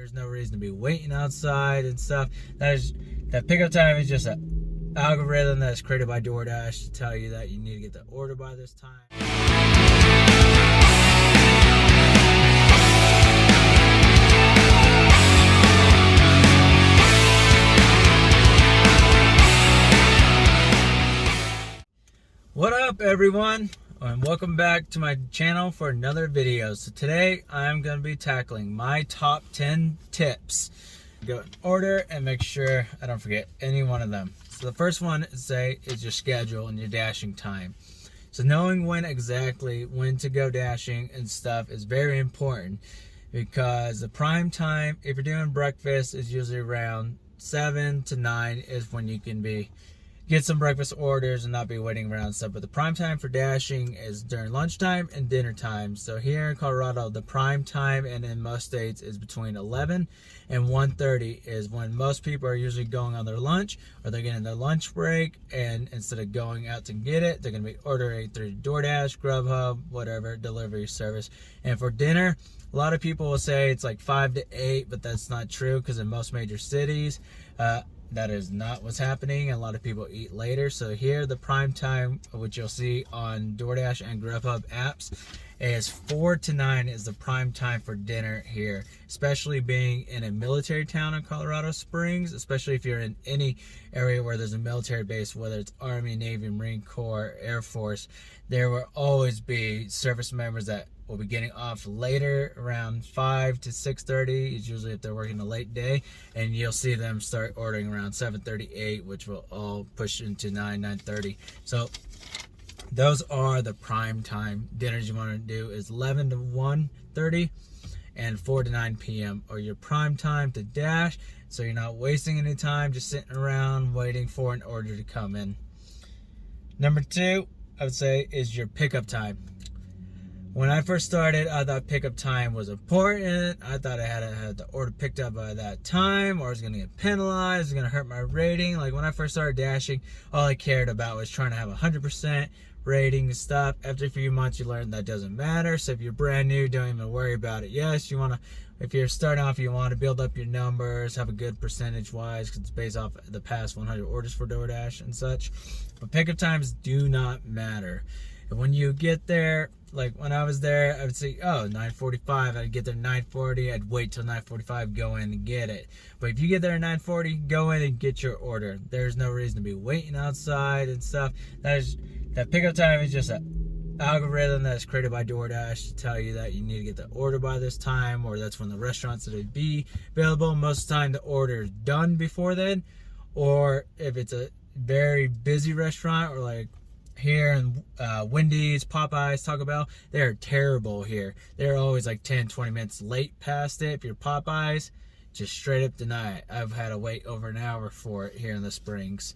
There's no reason to be waiting outside and stuff. That pickup time is just an algorithm that's created by DoorDash to tell you that you need to get the order by this time. What up, everyone, and welcome back to my channel for another video. So today I'm going to be tackling my top 10 tips. Go in order and make sure I don't forget any one of them. So the first one is your schedule and your dashing time. So knowing when to go dashing and stuff is very important, because the prime time, if you're doing breakfast, is usually around 7 to 9 is when you can get some breakfast orders and not be waiting around and stuff. But the prime time for dashing is during lunchtime and dinner time. So here in Colorado, the prime time, and in most states, is between 11 and 1:30 is when most people are usually going on their lunch, or they're getting their lunch break, and instead of going out to get it, they're going to be ordering through DoorDash, GrubHub, whatever delivery service. And for dinner, a lot of people will say it's like 5 to 8, but that's not true, because in most major cities, that is not what's happening. A lot of people eat later. So here, the prime time, which you'll see on DoorDash and GrubHub apps, is 4 to 9 is the prime time for dinner here. Especially being in a military town in Colorado Springs, especially if you're in any area where there's a military base, whether it's Army, Navy, Marine Corps, Air Force, there will always be service members that will be getting off later, around 5 to 6:30, is usually if they're working a late day, and you'll see them start ordering around 7:38, which will all push into 9:30. So those are the prime time dinners you want to do, is 11 to 1:30 and 4 to 9 p.m. or your prime time to dash, so you're not wasting any time just sitting around waiting for an order to come in. Number 2, I would say, is your pickup time. When I first started, I thought pickup time was important. I thought I had to have the order picked up by that time, or I was going to get penalized, it was going to hurt my rating. Like when I first started dashing, all I cared about was trying to have 100% rating and stuff. After a few months, you learn that doesn't matter. So if you're brand new, don't even worry about it. Yes, if you're starting off, you want to build up your numbers, have a good percentage-wise, because it's based off the past 100 orders for DoorDash and such. But pickup times do not matter. And when you get there, like when I was there, I would say, 9:45. I'd get there 9:40. I'd wait till 9:45, go in and get it. But if you get there at 9:40, go in and get your order. There's no reason to be waiting outside and stuff. That pickup time is just an algorithm that's created by DoorDash to tell you that you need to get the order by this time, or that's when the restaurants would be available. Most of the time, the order is done before then. Or if it's a very busy restaurant, or like here in Wendy's, Popeyes, Taco Bell, they're terrible here. They're always like 10-20 minutes late past it. If you're Popeyes, just straight up deny it. I've had to wait over an hour for it here in the Springs,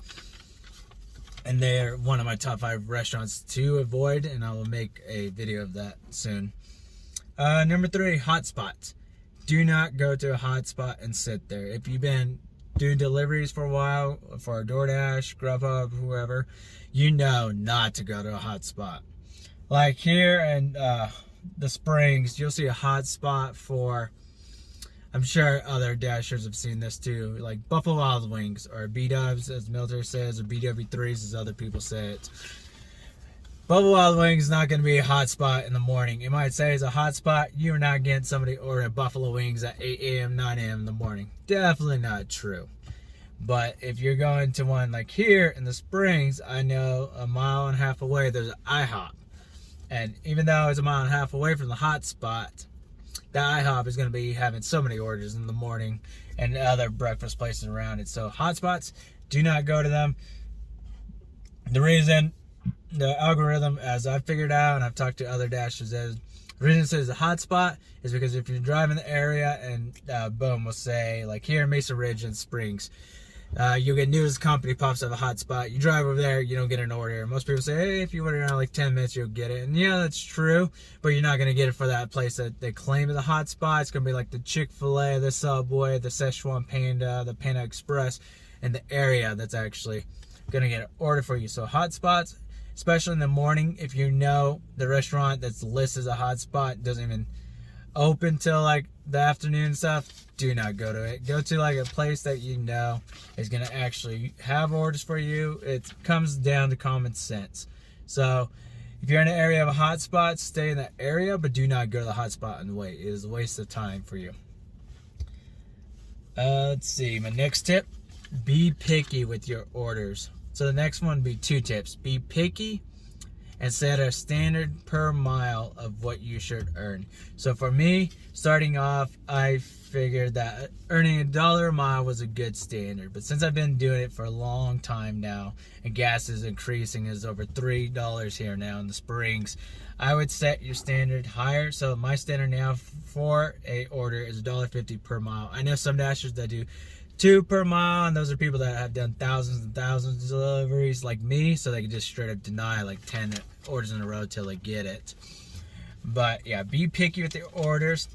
and they're one of my top 5 restaurants to avoid, and I will make a video of that soon. Number 3, hotspots. Do not go to a hotspot and sit there. If you've been doing deliveries for a while, for DoorDash, GrubHub, whoever, you know not to go to a hotspot. Like here in the Springs, you'll see a hotspot for, I'm sure other dashers have seen this too, like Buffalo Wild Wings, or B-Dubs as the military says, or BW3s as other people say it. Buffalo Wild Wings is not going to be a hotspot in the morning. It might say it's a hotspot. You're not getting somebody ordering buffalo wings at 8 a.m., 9 a.m. in the morning. Definitely not true. But if you're going to one like here in the Springs, I know a mile and a half away there's an IHOP. And even though it's a mile and a half away from the hotspot, the IHOP is going to be having so many orders in the morning, and other breakfast places around it. So hotspots, do not go to them. The reason, the algorithm, as I've figured out and I've talked to other dashers, is the reason it says a hotspot is because if you're driving the area and boom, we'll say like here in Mesa Ridge and Springs, you'll get news company pops up a hotspot. You drive over there, you don't get an order. Most people say, hey, if you wait around like 10 minutes, you'll get it. And yeah, that's true, but you're not going to get it for that place that they claim is a hotspot. It's going to be like the Chick-fil-A, the Subway, the Szechuan Panda, the Panda Express, and the area that's actually going to get an order for you. So hotspots, especially in the morning, if you know the restaurant that's listed as a hotspot doesn't even open till like the afternoon stuff, do not go to it. Go to like a place that you know is going to actually have orders for you. It comes down to common sense. So if you're in an area of a hotspot, stay in that area, but do not go to the hotspot and wait. It is a waste of time for you. Let's see. My next tip, be picky with your orders. So the next one would be 2 tips. Be picky and set a standard per mile of what you should earn. So for me, starting off, I figured that earning $1 a mile was a good standard. But since I've been doing it for a long time now, and gas is increasing, is over $3 here now in the Springs, I would set your standard higher. So my standard now for a order is $1.50 per mile. I know some dashers that do 2 per mile, and those are people that have done thousands and thousands of deliveries like me, so they can just straight up deny like 10 orders in a row till they get it. But yeah, be picky with your orders.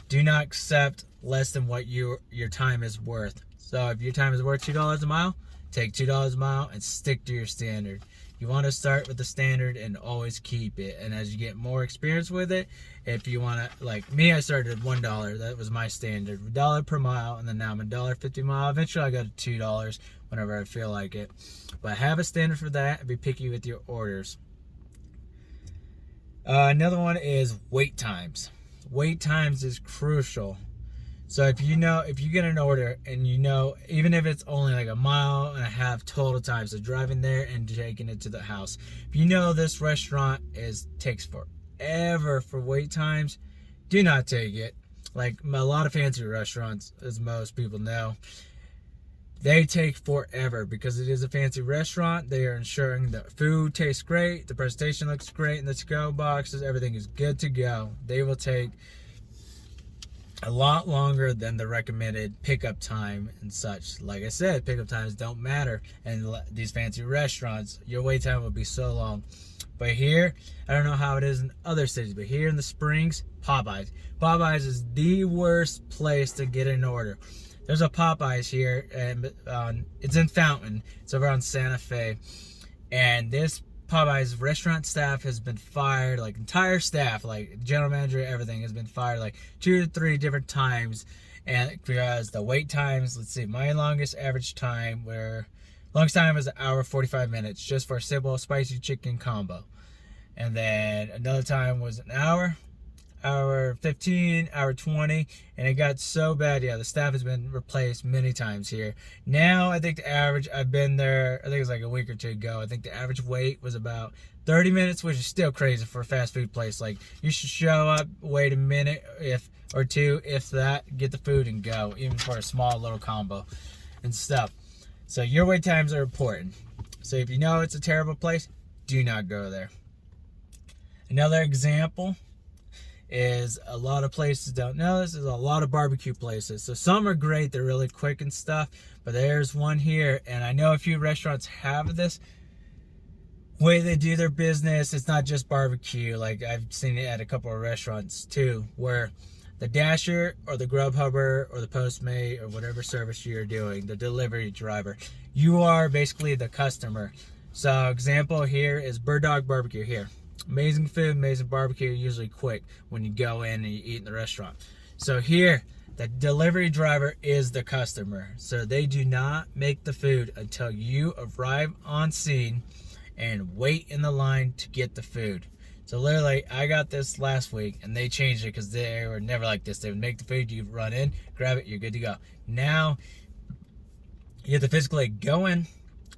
Do not accept less than what your time is worth. So if your time is worth $2 a mile, take $2 a mile and stick to your standard. You want to start with the standard and always keep it. And as you get more experience with it, if you want to, like me, I started at $1. That was my standard, $1 per mile, and then now I'm $1.50 a mile. Eventually I go to $2 whenever I feel like it. But have a standard for that and be picky with your orders. Another one is wait times. Wait times is crucial. So if you get an order and you know, even if it's only like 1.5 miles total time, so driving there and taking it to the house, if you know this restaurant takes forever for wait times, do not take it. Like a lot of fancy restaurants, as most people know, they take forever because it is a fancy restaurant. They are ensuring the food tastes great, the presentation looks great in the to-go boxes, everything is good to go. They will take a lot longer than the recommended pickup time and such. Like I said, pickup times don't matter. And these fancy restaurants, your wait time will be so long. But here, I don't know how it is in other cities, but here in the Springs, Popeyes. Popeyes is the worst place to get an order. There's a Popeyes here, and it's in Fountain. It's over on Santa Fe. And this Popeyes restaurant staff has been fired, like entire staff, like general manager, everything has been fired like 2 to 3 different times. And because the wait times, let's see, my longest average time longest time was 1 hour 45 minutes just for a simple spicy chicken combo. And then another time was an hour 15, hour 20, and it got so bad. Yeah, the staff has been replaced many times here. Now, I think the average, I've been there, I think it was like a week or 2 ago, I think the average wait was about 30 minutes, which is still crazy for a fast food place. Like, you should show up, wait a minute or 2, if that, get the food and go, even for a small little combo and stuff. So your wait times are important. So if you know it's a terrible place, do not go there. Another example is, a lot of places don't know this, is a lot of barbecue places. So some are great, they're really quick and stuff, but there's one here, and I know a few restaurants have this way they do their business. It's not just barbecue. Like, I've seen it at a couple of restaurants too, where the dasher or the GrubHubber or the Postmate or whatever service you're doing, the delivery driver, you are basically the customer. So example here is Bird Dog Barbecue here. Amazing food, amazing barbecue, usually quick when you go in and you eat in the restaurant. So here, the delivery driver is the customer. So they do not make the food until you arrive on scene and wait in the line to get the food. So literally, I got this last week and they changed it because they were never like this. They would make the food, you run in, grab it, you're good to go. Now, you have to physically go in,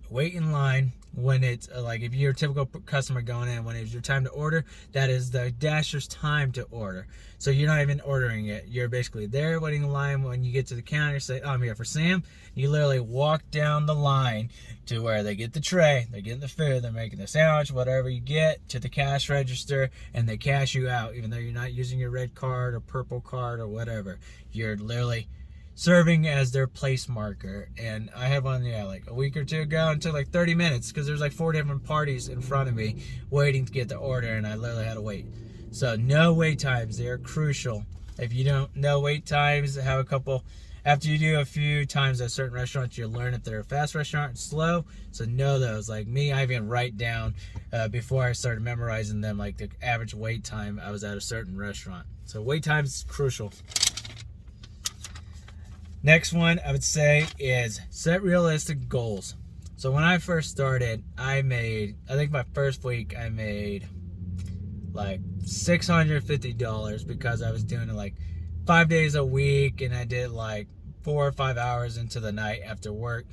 wait in line. When it's like, if you're a typical customer going in, when it's your time to order, that is the dasher's time to order. So you're not even ordering it. You're basically there waiting in line. When you get to the counter, say, oh, I'm here for Sam. You literally walk down the line to where they get the tray, they're getting the food, they're making the sandwich, whatever you get, to the cash register, and they cash you out, even though you're not using your red card or purple card or whatever. You're literally serving as their place marker. And I had one, like a week or 2 ago, and it took like 30 minutes because there's like 4 different parties in front of me waiting to get the order, and I literally had to wait. So no wait times, they're crucial. If you don't know wait times, have a couple. After you do a few times at certain restaurants, you'll learn if they're a fast restaurant or slow. So know those. Like me, I even write down before I started memorizing them, like the average wait time I was at a certain restaurant. So wait time is crucial. Next one I would say is set realistic goals. So when I first started, I think my first week I made like $650 because I was doing it like 5 days a week, and I did like 4 or 5 hours into the night after work.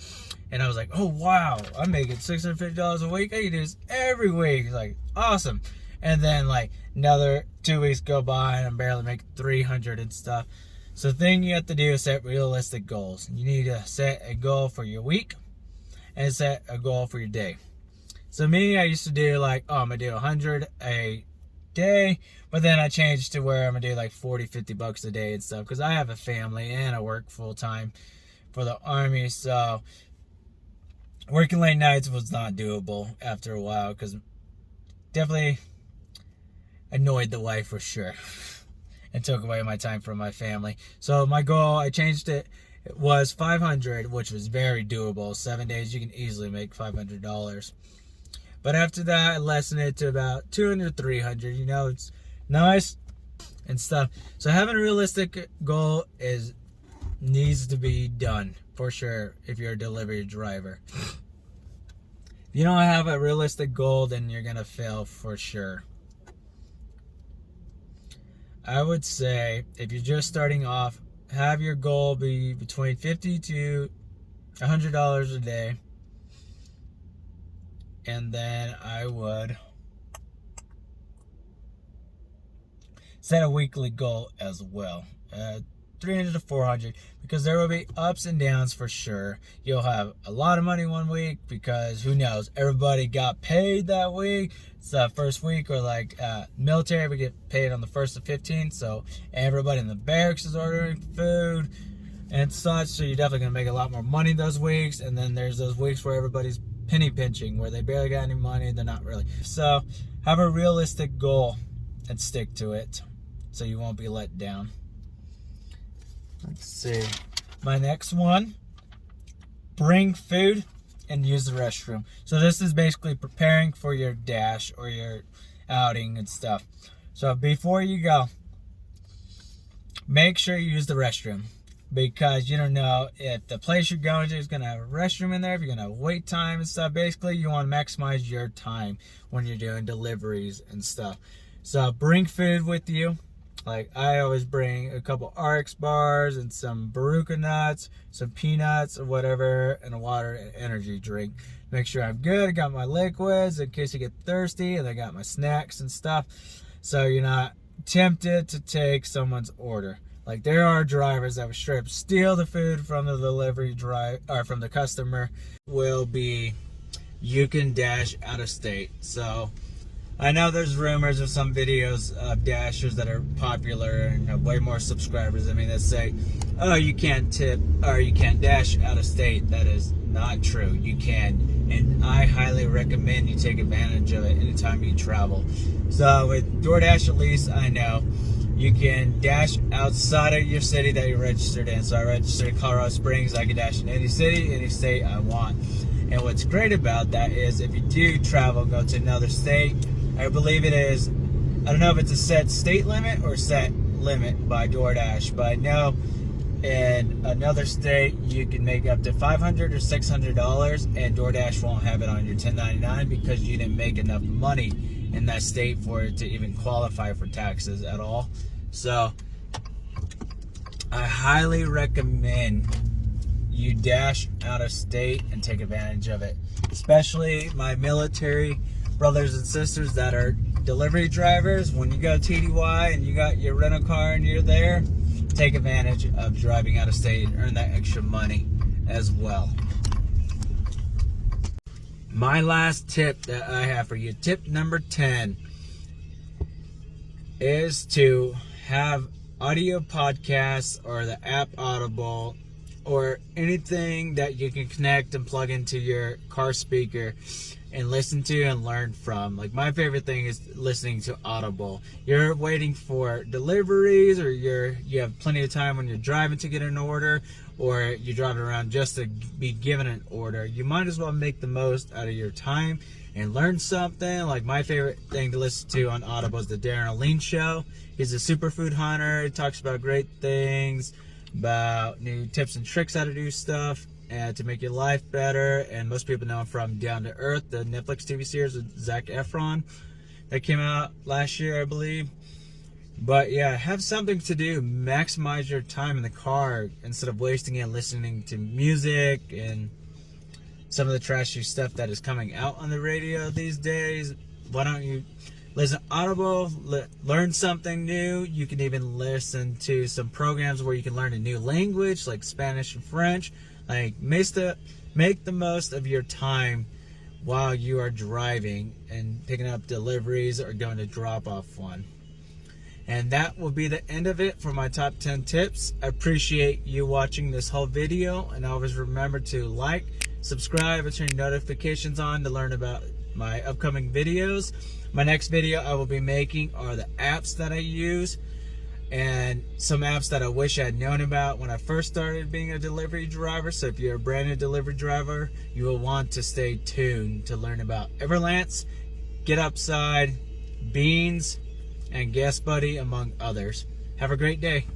And I was like, oh wow, I'm making $650 a week. I can do this every week. It's like awesome. And then like another 2 weeks go by and I'm barely making 300 and stuff. So the thing you have to do is set realistic goals. You need to set a goal for your week and set a goal for your day. So me, I used to do like, oh, I'm gonna do 100 a day, but then I changed to where I'm gonna do like 40-50 bucks a day and stuff, because I have a family and I work full-time for the Army. So working late nights was not doable after a while, because definitely annoyed the wife for sure and took away my time from my family. So my goal, I changed it. It was 500, which was very doable. 7 days, you can easily make $500. But after that, I lessened it to about 200, 300. You know, it's nice and stuff. So having a realistic goal needs to be done for sure if you're a delivery driver. If you don't have a realistic goal, then you're gonna fail for sure. I would say if you're just starting off, have your goal be between $50 to $100 a day. And then I would set a weekly goal as well. 300 to 400, because there will be ups and downs for sure. You'll have a lot of money one week because who knows, everybody got paid that week. It's the first week, or like military, we get paid on the 1st to 15th, so everybody in the barracks is ordering food and such, so you're definitely gonna make a lot more money those weeks. And then there's those weeks where everybody's penny pinching, where they barely got any money, they're not really. So have a realistic goal and stick to it so you won't be let down. Let's see. My next one, bring food and use the restroom. So this is basically preparing for your dash or your outing and stuff. So before you go, make sure you use the restroom, because you don't know if the place you're going to is going to have a restroom in there, if you're going to have wait time and stuff. Basically, you want to maximize your time when you're doing deliveries and stuff. So bring food with you. Like I always bring a couple RX bars and some Baruca nuts, some peanuts or whatever, and a water and energy drink. Make sure I'm good. I got my liquids in case you get thirsty, and I got my snacks and stuff, so you're not tempted to take someone's order. Like there are drivers that would straight up steal the food from the delivery or from the customer. You can dash out of state. So I know there's rumors of some videos of dashers that are popular and have way more subscribers. I mean, that say, oh, you can't tip or you can't dash out of state. That is not true. You can, and I highly recommend you take advantage of it anytime you travel. So with DoorDash, at least I know you can dash outside of your city that you're registered in. So I registered in Colorado Springs. I can dash in any city, any state I want. And what's great about that is if you do travel, go to another state, I believe it is, I don't know if it's a set state limit or set limit by DoorDash, but I know in another state you can make up to $500 or $600, and DoorDash won't have it on your 1099 because you didn't make enough money in that state for it to even qualify for taxes at all. So I highly recommend you dash out of state and take advantage of it, especially my military brothers and sisters that are delivery drivers. When you go TDY and you got your rental car and you're there, take advantage of driving out of state and earn that extra money as well. My last tip that I have for you, tip number 10, is to have audio podcasts or the app Audible or anything that you can connect and plug into your car speaker and listen to and learn from. Like my favorite thing is listening to Audible. You're waiting for deliveries, or you have plenty of time when you're driving to get an order, or you're driving around just to be given an order. You might as well make the most out of your time and learn something. Like my favorite thing to listen to on Audible is the Darren O'Lean Show. He's a superfood hunter. He talks about great things about new tips and tricks how to do stuff and to make your life better. And most people know him from Down to Earth, the Netflix TV series with Zac Efron that came out last year, I believe. But yeah, have something to do. Maximize your time in the car instead of wasting it listening to music and some of the trashy stuff that is coming out on the radio these days. Why don't you listen to Audible, learn something new? You can even listen to some programs where you can learn a new language like Spanish and French. Like, make the most of your time while you are driving and picking up deliveries or going to drop off one. And that will be the end of it for my top 10 tips. I appreciate you watching this whole video, and always remember to like, subscribe, and turn notifications on to learn about my upcoming videos. My next video I will be making are the apps that I use and some apps that I wish I had known about when I first started being a delivery driver. So if you're a brand new delivery driver, you will want to stay tuned to learn about Everlance, Get Upside, Beans, and Guest Buddy, among others. Have a great day.